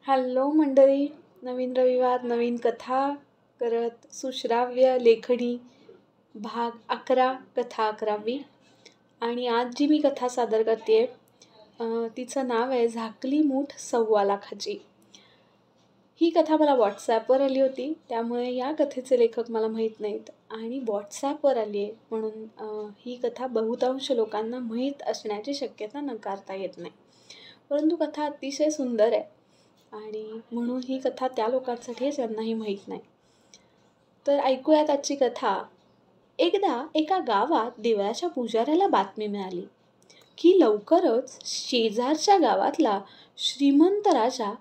Hello मंडळी, नवीन रविवार नवीन कथा करत सुश्राव्य लेखणी भाग 11 कथा 11वी. आणि आज जी मी कथा सादर करते तिचं नाव आहे झाकली मूठ 1.25 लाखाची. ही कथा मला व्हॉट्सॲपवर आली होती, त्यामुळे या कथेचे लेखक मला माहीत नाहीत आणि व्हॉट्सॲपवर आली आहे म्हणून ही कथा बहुतांश लोकांना माहीत असण्याची शक्यता नकारता येत नाही. परंतु कथा अतिशय सुंदर आहे आणि म्हणून ही कथा त्या लोकांसाठी आहे ज्यांनाही माहीत नाही. तर ऐकूयात आजची कथा. एकदा एका गावात देवळाच्या पुजाऱ्याला बातमी मिळाली की लवकरच शेजारच्या गावातला श्रीमंत राजा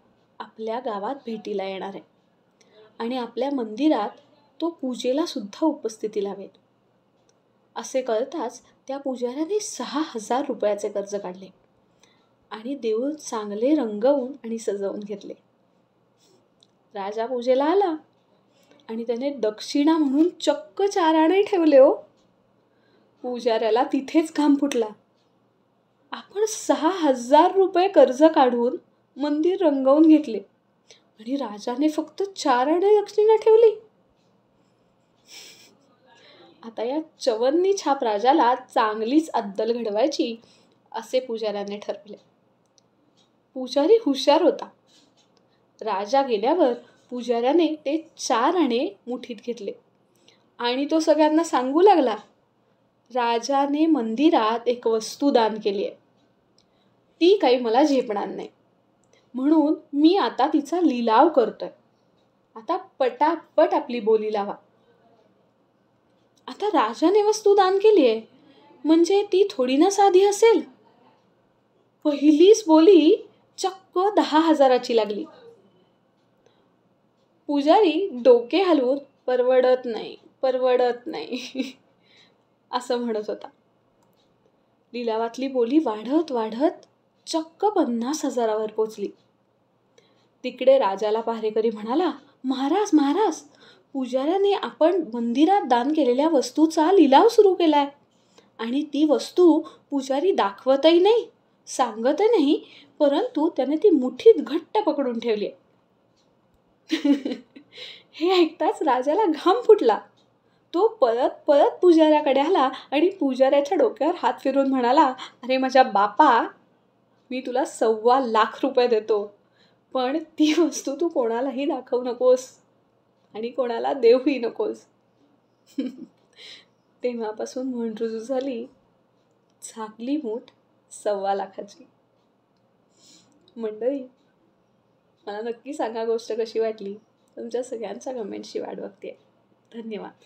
आपल्या गावात भेटीला येणार आहे आणि आपल्या मंदिरात तो पूजेला सुद्धा उपस्थिती लावेल. असे कळताच त्या पुजाऱ्याने 6,000 रुपयाचे कर्ज काढले आणि देऊळ चांगले रंगवून आणि सजवून घेतले. राजा पूजेला आला आणि त्याने दक्षिणा म्हणून चक्क 4 आणे ठेवले. पुजाऱ्याला तिथेच घाम फुटला. आपण 6,000 रुपये कर्ज काढून मंदिर रंगवून घेतले आणि राजाने फक्त 4 आणे दक्षिणा ठेवली. आता या चवन्नी छाप राजाला चांगलीच अद्दल घडवायची असे पुजाऱ्याने ठरवले. पुजारी हुशार होता. राजा गेल्यावर पुजाऱ्याने ते 4 आणे मुठीत घेतले आणि तो सगळ्यांना सांगू लागला, राजाने मंदिरात एक वस्तू दान केली आहे. ती काही मला झेपणार नाही, म्हणून मी आता तिचा लिलाव करतोय. आता पटापट आपली बोली लावा. आता राजाने वस्तू दान केली आहे म्हणजे ती थोडी ना साधी असेल. पहिलीच बोली चक्क 10,000ची लागली. पुजारी डोके हलवून परवडत नाही असं म्हणत होता. लिलावातली बोली वाढत वाढत चक्क 50,000वर पोचली. तिकडे राजाला पहारेकरी म्हणाला, महाराज महाराज, पुजाऱ्याने आपण मंदिरात दान केलेल्या वस्तूचा लिलाव सुरू केलाय आणि ती वस्तू पुजारी दाखवतही नाही, सांगतही नाही, परंतु त्याने ती मुठीत घट्ट पकडून ठेवली. हे ऐकताच राजाला घाम फुटला. तो परत परत पुजाऱ्याकडे आला आणि पुजाऱ्याच्या डोक्यावर हात फिरवून म्हणाला, अरे माझ्या बापा, मी तुला 1.25 लाख रुपये देतो, पण ती वस्तू तू कोणालाही दाखवू नकोस आणि कोणाला देऊही नकोस. तेव्हापासून म्हण रुजू झाली, झाकली मूठ 1.25 लाखाची. मंडळी, मला नक्की सांगा गोष्ट कशी वाटली. तुमच्या सगळ्यांच्या कमेंट्सची वाट बघते. धन्यवाद.